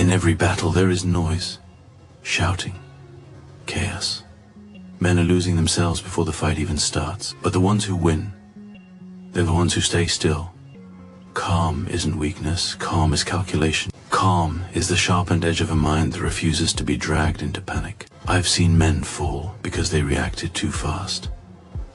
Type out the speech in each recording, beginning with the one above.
In every battle there is noise, shouting, chaos. Men are losing themselves before the fight even starts. But the ones who win, they're the ones who stay still. Calm isn't weakness, calm is calculation. Calm is the sharpened edge of a mind that refuses to be dragged into panic. I've seen men fall because they reacted too fast.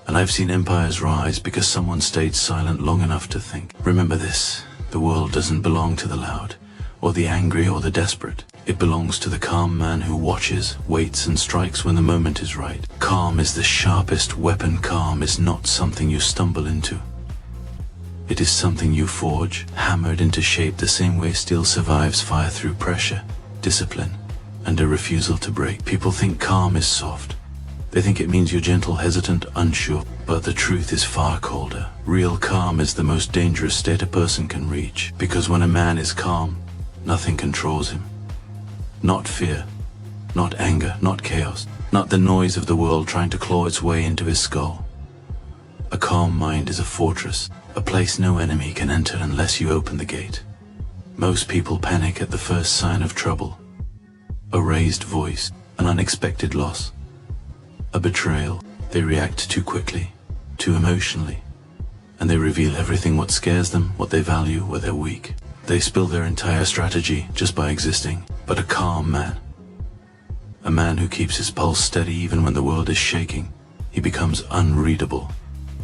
And I've seen empires rise because someone stayed silent long enough to think. Remember this, the world doesn't belong to the loud, or the angry, or the desperate. It belongs to the calm man who watches, waits, and strikes when the moment is right. Calm is the sharpest weapon. Calm is not something you stumble into. It is something you forge, hammered into shape the same way steel survives fire through pressure, discipline, and a refusal to break. People think calm is soft. They think it means you're gentle, hesitant, unsure. But the truth is far colder. Real calm is the most dangerous state a person can reach. Because when a man is calm, nothing controls him. Not fear, not anger, not chaos, not the noise of the world trying to claw its way into his skull. A calm mind is a fortress, a place no enemy can enter unless you open the gate. Most people panic at the first sign of trouble. A raised voice, an unexpected loss, a betrayal. They react too quickly, too emotionally, and they reveal everything: what scares them, what they value, where they're weak. They spill their entire strategy just by existing. But a calm man, a man who keeps his pulse steady even when the world is shaking, he becomes unreadable,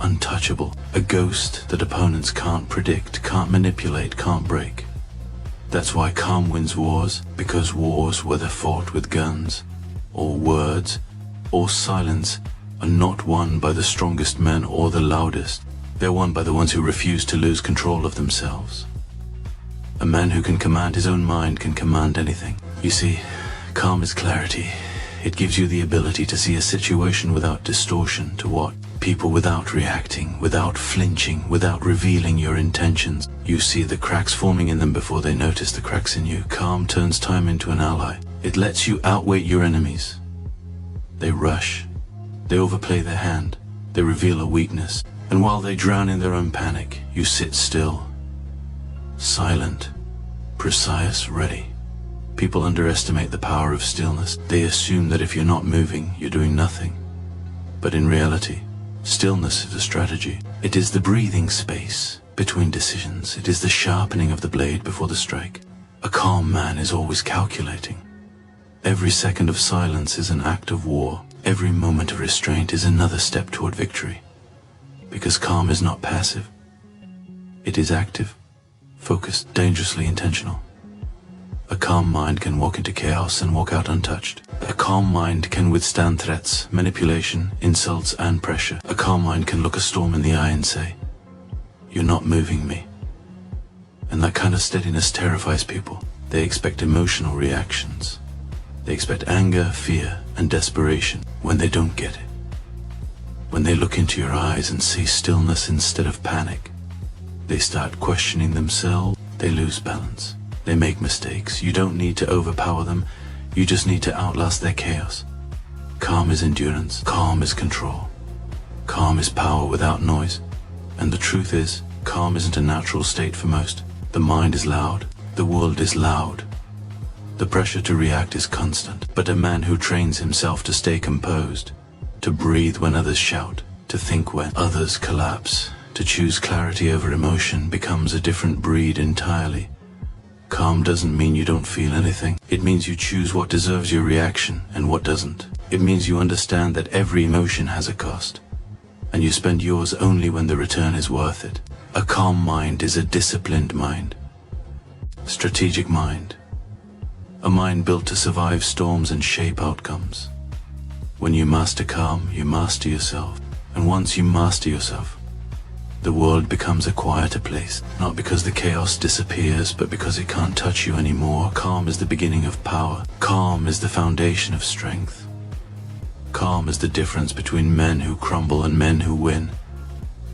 untouchable, a ghost that opponents can't predict, can't manipulate, can't break. That's why calm wins wars, because wars, whether fought with guns, or words, or silence, are not won by the strongest men or the loudest. They're won by the ones who refuse to lose control of themselves. A man who can command his own mind can command anything. You see, calm is clarity. It gives you the ability to see a situation without distortion, to watch people without reacting, without flinching, without revealing your intentions. You see the cracks forming in them before they notice the cracks in you. Calm turns time into an ally. It lets you outweight your enemies. They rush. They overplay their hand. They reveal a weakness. And while they drown in their own panic, you sit still, silent, precise, ready. People underestimate the power of stillness. They assume that if you're not moving, you're doing nothing. But in reality, stillness is a strategy. It is the breathing space between decisions. It is the sharpening of the blade before the strike. A calm man is always calculating. Every second of silence is an act of war. Every moment of restraint is another step toward victory. Because calm is not passive. It is active, focused, dangerously intentional. A calm mind can walk into chaos and walk out untouched. A calm mind can withstand threats, manipulation, insults, and pressure. A calm mind can look a storm in the eye and say, "You're not moving me." And that kind of steadiness terrifies people. They expect emotional reactions. They expect anger, fear, and desperation when they don't get it. When they look into your eyes and see stillness instead of panic, they start questioning themselves. They lose balance. They make mistakes. You don't need to overpower them. You just need to outlast their chaos. Calm is endurance. Calm is control. Calm is power without noise. And the truth is, calm isn't a natural state for most. The mind is loud. The world is loud. The pressure to react is constant. But a man who trains himself to stay composed, to breathe when others shout, to think when others collapse, to choose clarity over emotion, becomes a different breed entirely. Calm doesn't mean you don't feel anything. It means you choose what deserves your reaction and what doesn't. It means you understand that every emotion has a cost, and you spend yours only when the return is worth it. A calm mind is a disciplined mind, strategic mind, a mind built to survive storms and shape outcomes. When you master calm, you master yourself. And once you master yourself, the world becomes a quieter place, not because the chaos disappears, but because it can't touch you anymore. Calm is the beginning of power. Calm is the foundation of strength. Calm is the difference between men who crumble and men who win.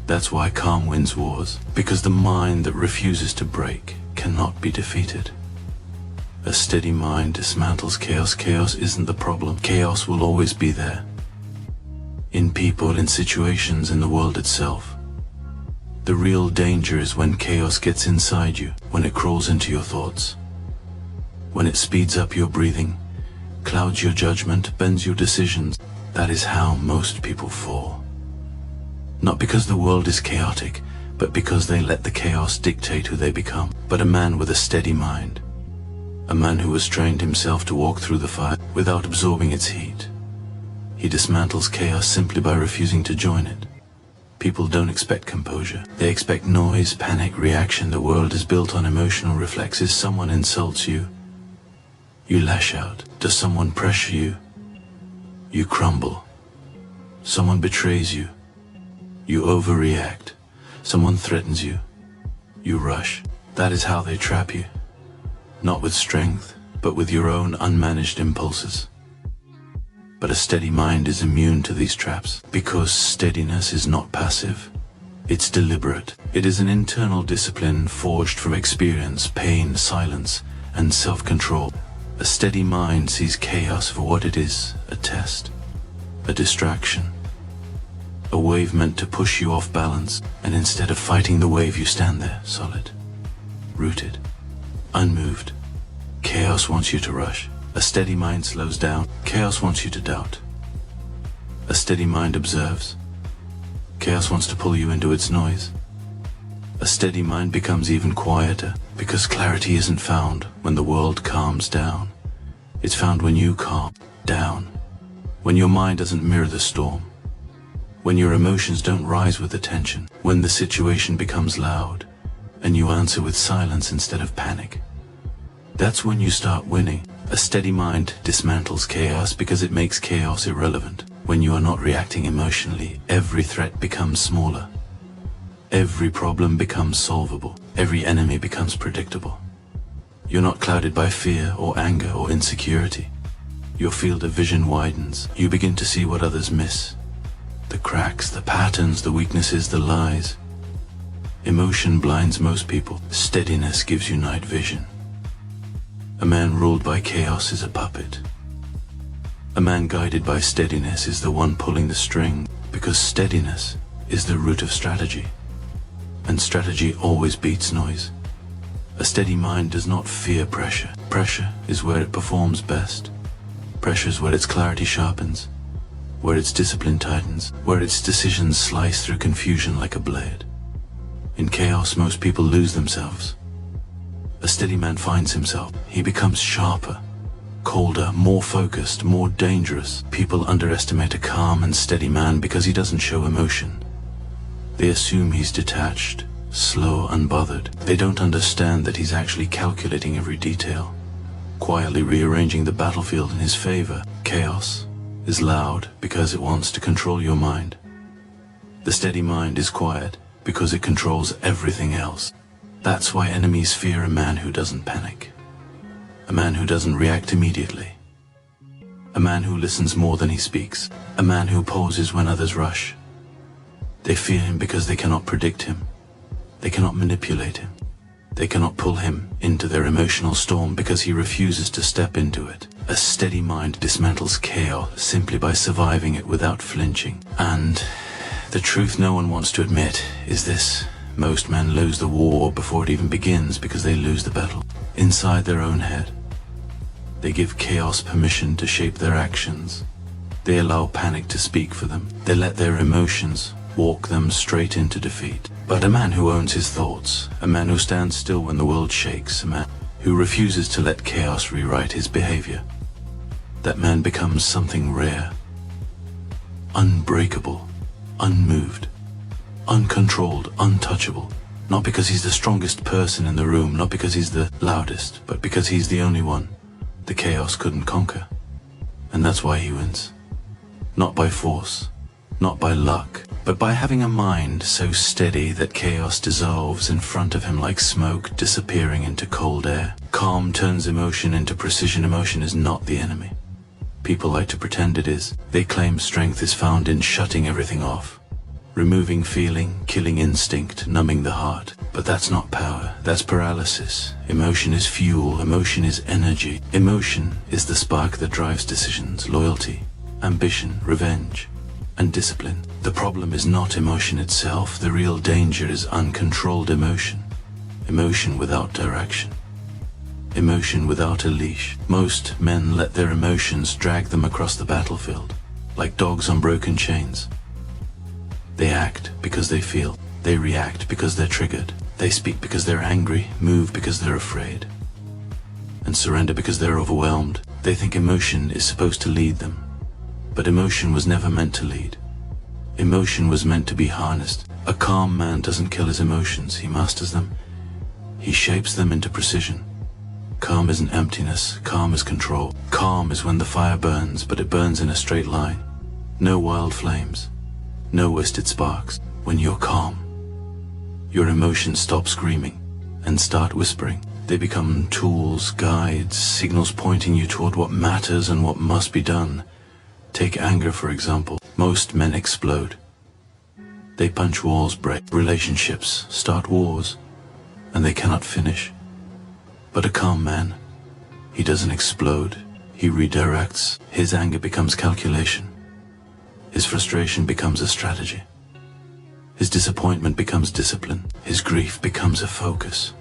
That's why calm wins wars, because the mind that refuses to break cannot be defeated. A steady mind dismantles chaos. Chaos isn't the problem. Chaos will always be there. In people, in situations, in the world itself. The real danger is when chaos gets inside you, when it crawls into your thoughts. when it speeds up your breathing, clouds your judgment, bends your decisions. That is how most people fall. Not because the world is chaotic, but because they let the chaos dictate who they become. But a man with a steady mind, a man who has trained himself to walk through the fire without absorbing its heat, he dismantles chaos simply by refusing to join it. People don't expect composure. They expect noise, panic, reaction. The world is built on emotional reflexes. Someone insults you, you lash out. Does someone pressure you, you crumble. Someone betrays you, you overreact. Someone threatens you, you rush. That is how they trap you. Not with strength, but with your own unmanaged impulses. But a steady mind is immune to these traps, because steadiness is not passive. It's deliberate. It is an internal discipline forged from experience, pain, silence, and self-control. A steady mind sees chaos for what it is, a test, a distraction, a wave meant to push you off balance, and instead of fighting the wave, you stand there, solid, rooted, unmoved. Chaos wants you to rush. A steady mind slows down. Chaos wants you to doubt. A steady mind observes. Chaos wants to pull you into its noise. A steady mind becomes even quieter, because clarity isn't found when the world calms down. It's found when you calm down, when your mind doesn't mirror the storm, when your emotions don't rise with the tension, when the situation becomes loud, and you answer with silence instead of panic. That's when you start winning. A steady mind dismantles chaos because it makes chaos irrelevant. When you are not reacting emotionally, every threat becomes smaller. Every problem becomes solvable. Every enemy becomes predictable. You're not clouded by fear or anger or insecurity. Your field of vision widens. You begin to see what others miss. The cracks, the patterns, the weaknesses, the lies. Emotion blinds most people. Steadiness gives you night vision. A man ruled by chaos is a puppet. A man guided by steadiness is the one pulling the string, because steadiness is the root of strategy. And strategy always beats noise. A steady mind does not fear pressure. Pressure is where it performs best. Pressure is where its clarity sharpens, where its discipline tightens, where its decisions slice through confusion like a blade. In chaos, most people lose themselves. A steady man finds himself. He becomes sharper, colder, more focused, more dangerous. People underestimate a calm and steady man because he doesn't show emotion. They assume he's detached, slow, unbothered. They don't understand that he's actually calculating every detail, quietly rearranging the battlefield in his favor. Chaos is loud because it wants to control your mind. The steady mind is quiet because it controls everything else. That's why enemies fear a man who doesn't panic, a man who doesn't react immediately, a man who listens more than he speaks, a man who pauses when others rush. They fear him because they cannot predict him, they cannot manipulate him, they cannot pull him into their emotional storm because he refuses to step into it. A steady mind dismantles chaos simply by surviving it without flinching. And the truth no one wants to admit is this: most men lose the war before it even begins because they lose the battle inside their own head. They give chaos permission to shape their actions. They allow panic to speak for them. They let their emotions walk them straight into defeat. But a man who owns his thoughts, a man who stands still when the world shakes, a man who refuses to let chaos rewrite his behavior, that man becomes something rare, unbreakable, unmoved, uncontrolled, untouchable. Not because he's the strongest person in the room, not because he's the loudest, but because he's the only one the chaos couldn't conquer. And that's why he wins. Not by force, not by luck, but by having a mind so steady that chaos dissolves in front of him like smoke disappearing into cold air. Calm turns emotion into precision. Emotion is not the enemy. People like to pretend it is. They claim strength is found in shutting everything off, removing feeling, killing instinct, numbing the heart. But that's not power, that's paralysis. Emotion is fuel, emotion is energy. Emotion is the spark that drives decisions, loyalty, ambition, revenge, and discipline. The problem is not emotion itself. The real danger is uncontrolled emotion. Emotion without direction. Emotion without a leash. Most men let their emotions drag them across the battlefield, like dogs on broken chains. They act because they feel. They react because they're triggered. They speak because they're angry, move because they're afraid, and surrender because they're overwhelmed. They think emotion is supposed to lead them, but emotion was never meant to lead. Emotion was meant to be harnessed. A calm man doesn't kill his emotions, he masters them. He shapes them into precision. Calm isn't emptiness, calm is control. Calm is when the fire burns, but it burns in a straight line. No wild flames, no wasted sparks. When you're calm, your emotions stop screaming and start whispering. They become tools, guides, signals pointing you toward what matters and what must be done. Take anger, for example. Most men explode. They punch walls, break relationships, start wars, and they cannot finish. But a calm man, he doesn't explode, he redirects. His anger becomes calculation. His frustration becomes a strategy. His disappointment becomes discipline. His grief becomes a focus.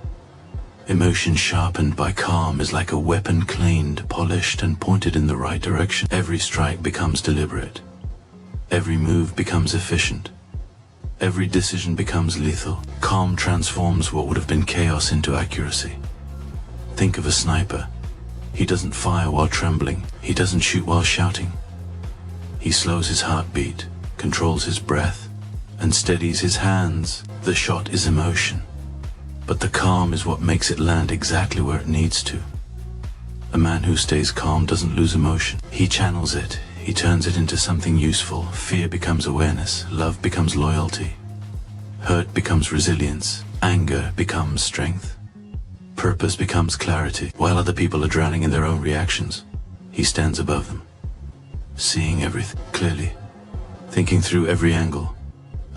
Emotion sharpened by calm is like a weapon cleaned, polished, and pointed in the right direction. Every strike becomes deliberate. Every move becomes efficient. Every decision becomes lethal. Calm transforms what would have been chaos into accuracy. Think of a sniper. He doesn't fire while trembling. He doesn't shoot while shouting. He slows his heartbeat, controls his breath, and steadies his hands. The shot is emotion, but the calm is what makes it land exactly where it needs to. A man who stays calm doesn't lose emotion. He channels it. He turns it into something useful. Fear becomes awareness. Love becomes loyalty. Hurt becomes resilience. Anger becomes strength. Purpose becomes clarity. While other people are drowning in their own reactions, he stands above them, seeing everything clearly, thinking through every angle,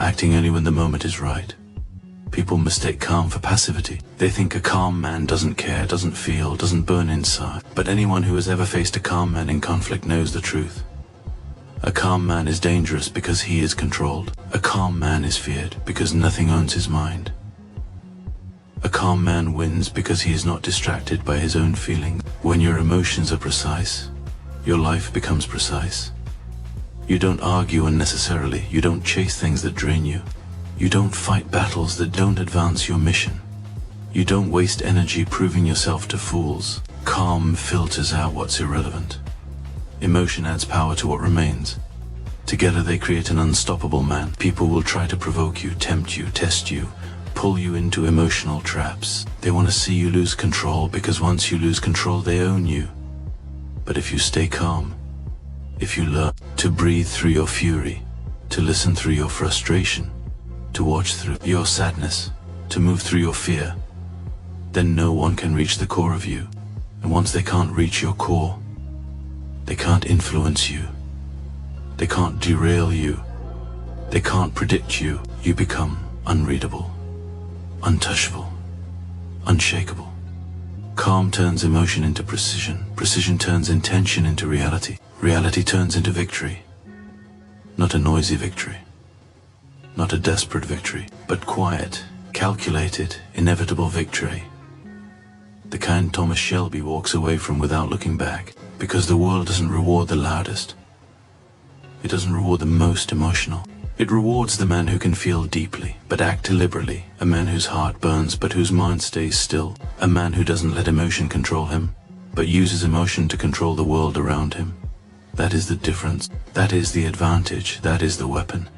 acting only when the moment is right. People mistake calm for passivity. They think a calm man doesn't care, doesn't feel, doesn't burn inside. But anyone who has ever faced a calm man in conflict knows the truth. A calm man is dangerous because he is controlled. A calm man is feared because nothing owns his mind. A calm man wins because he is not distracted by his own feelings. When your emotions are precise, your life becomes precise. You don't argue unnecessarily. You don't chase things that drain you. You don't fight battles that don't advance your mission. You don't waste energy proving yourself to fools. Calm filters out what's irrelevant. Emotion adds power to what remains. Together they create an unstoppable man. People will try to provoke you, tempt you, test you, pull you into emotional traps. They want to see you lose control because once you lose control, they own you. But if you stay calm, if you learn to breathe through your fury, to listen through your frustration, to watch through your sadness, to move through your fear, then no one can reach the core of you. And once they can't reach your core, they can't influence you. They can't derail you. They can't predict you. You become unreadable, untouchable, unshakable. Calm turns emotion into precision. Precision turns intention into reality. Reality turns into victory. Not a noisy victory. Not a desperate victory, but quiet, calculated, inevitable victory. The kind Thomas Shelby walks away from without looking back, because the world doesn't reward the loudest. It doesn't reward the most emotional. It rewards the man who can feel deeply, but act deliberately, a man whose heart burns, but whose mind stays still, a man who doesn't let emotion control him, but uses emotion to control the world around him. That is the difference. That is the advantage. That is the weapon.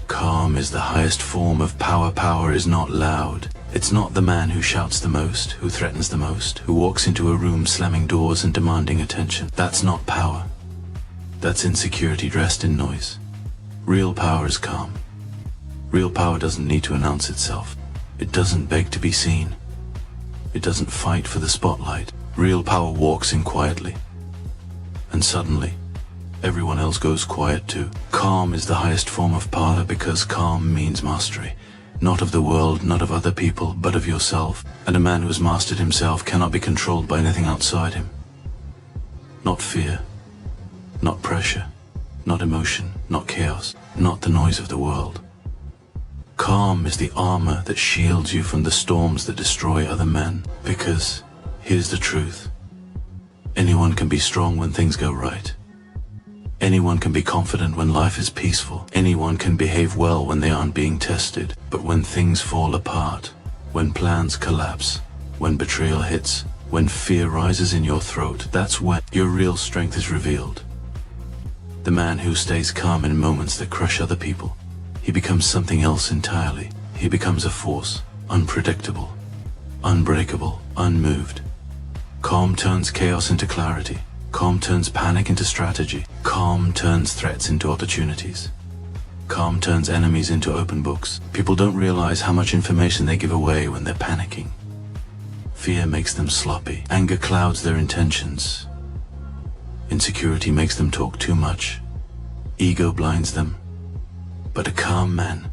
Calm is the highest form of power. Power is not loud. It's not the man who shouts the most, who threatens the most, who walks into a room slamming doors and demanding attention. That's not power. That's insecurity dressed in noise. Real power is calm. Real power doesn't need to announce itself. It doesn't beg to be seen. It doesn't fight for the spotlight. Real power walks in quietly. And suddenly, everyone else goes quiet too. Calm is the highest form of power because calm means mastery. Not of the world, not of other people, but of yourself. And a man who has mastered himself cannot be controlled by anything outside him. Not fear, not pressure, not emotion, not chaos, not the noise of the world. Calm is the armor that shields you from the storms that destroy other men, because Here's the truth. Anyone can be strong when things go right. Anyone can be confident when life is peaceful. Anyone can behave well when they aren't being tested. But when things fall apart, when plans collapse, when betrayal hits, when fear rises in your throat, that's when your real strength is revealed. The man who stays calm in moments that crush other people, he becomes something else entirely. He becomes a force, unpredictable, unbreakable, unmoved. Calm turns chaos into clarity. Calm turns panic into strategy. Calm turns threats into opportunities. Calm turns enemies into open books. People don't realize how much information they give away when they're panicking. Fear makes them sloppy. Anger clouds their intentions. Insecurity makes them talk too much. Ego blinds them. But a calm man,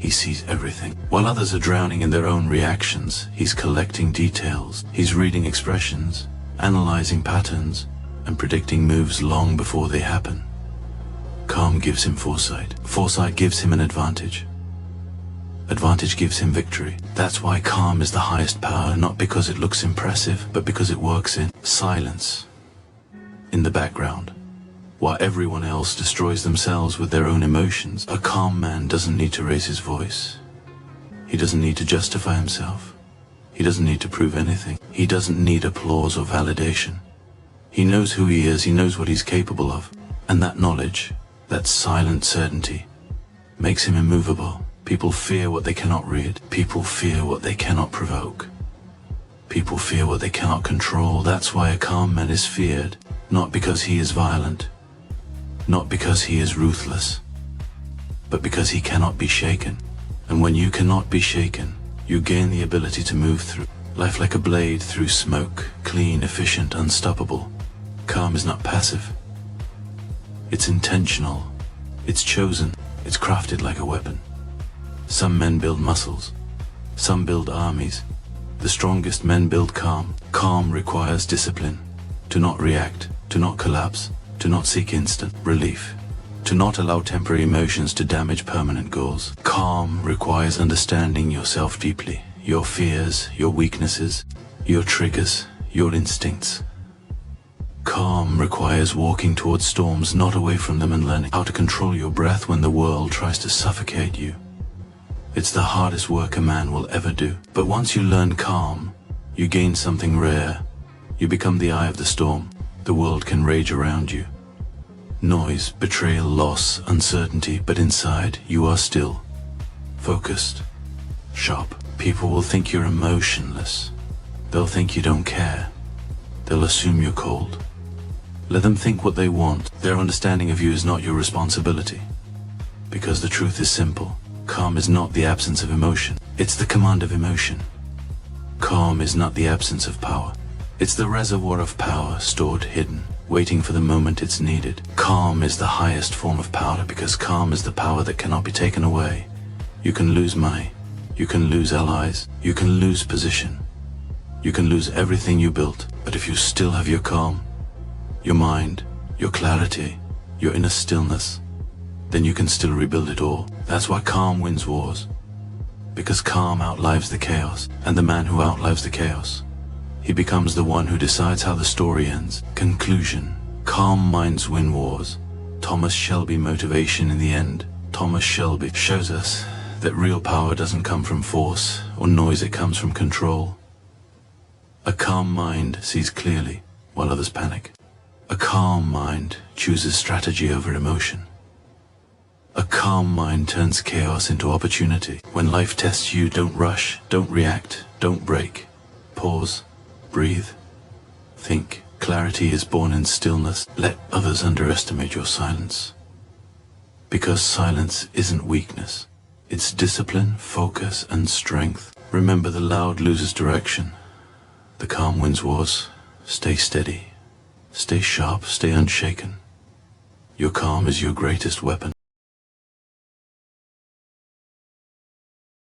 he sees everything. While others are drowning in their own reactions, he's collecting details. He's reading expressions, analyzing patterns, and predicting moves long before they happen. Calm gives him foresight. Foresight gives him an advantage. Advantage gives him victory. That's why calm is the highest power, not because it looks impressive, but because it works in silence, in the background. While everyone else destroys themselves with their own emotions, a calm man doesn't need to raise his voice. He doesn't need to justify himself. He doesn't need to prove anything. He doesn't need applause or validation. He knows who he is, he knows what he's capable of. And that knowledge, that silent certainty, makes him immovable. People fear what they cannot read. People fear what they cannot provoke. People fear what they cannot control. That's why a calm man is feared, not because he is violent, not because he is ruthless, but because he cannot be shaken. And when you cannot be shaken, you gain the ability to move through life like a blade through smoke, clean, efficient, unstoppable. Calm is not passive. It's intentional. It's chosen. It's crafted like a weapon. Some men build muscles. Some build armies. The strongest men build calm. Calm requires discipline. To not react, to not collapse, to not seek instant relief, to not allow temporary emotions to damage permanent goals. Calm requires understanding yourself deeply, your fears, your weaknesses, your triggers, your instincts. Calm requires walking towards storms, not away from them, and learning how to control your breath when the world tries to suffocate you. It's the hardest work a man will ever do. But once you learn calm, you gain something rare. You become the eye of the storm. The world can rage around you. Noise, betrayal, loss, uncertainty, but inside you are still, focused, sharp. People will think you're emotionless. They'll think you don't care. They'll assume you're cold. Let them think what they want. Their understanding of you is not your responsibility. Because the truth is simple. Calm is not the absence of emotion. It's the command of emotion. Calm is not the absence of power. It's the reservoir of power stored hidden, waiting for the moment it's needed. Calm is the highest form of power because calm is the power that cannot be taken away. You can lose money. You can lose allies. You can lose position. You can lose everything you built. But if you still have your calm, your mind, your clarity, your inner stillness, then you can still rebuild it all. That's why calm wins wars. Because calm outlives the chaos. And the man who outlives the chaos, he becomes the one who decides how the story ends. Conclusion. Calm minds win wars. Thomas Shelby motivation in the end. Thomas Shelby shows us that real power doesn't come from force or noise, it comes from control. A calm mind sees clearly while others panic. A calm mind chooses strategy over emotion. A calm mind turns chaos into opportunity. When life tests you, don't rush, don't react, don't break. Pause, breathe, think. Clarity is born in stillness. Let others underestimate your silence. Because silence isn't weakness. It's discipline, focus, and strength. Remember, the loud loses direction. The calm wins wars. Stay steady. Stay sharp, stay unshaken. Your calm is your greatest weapon.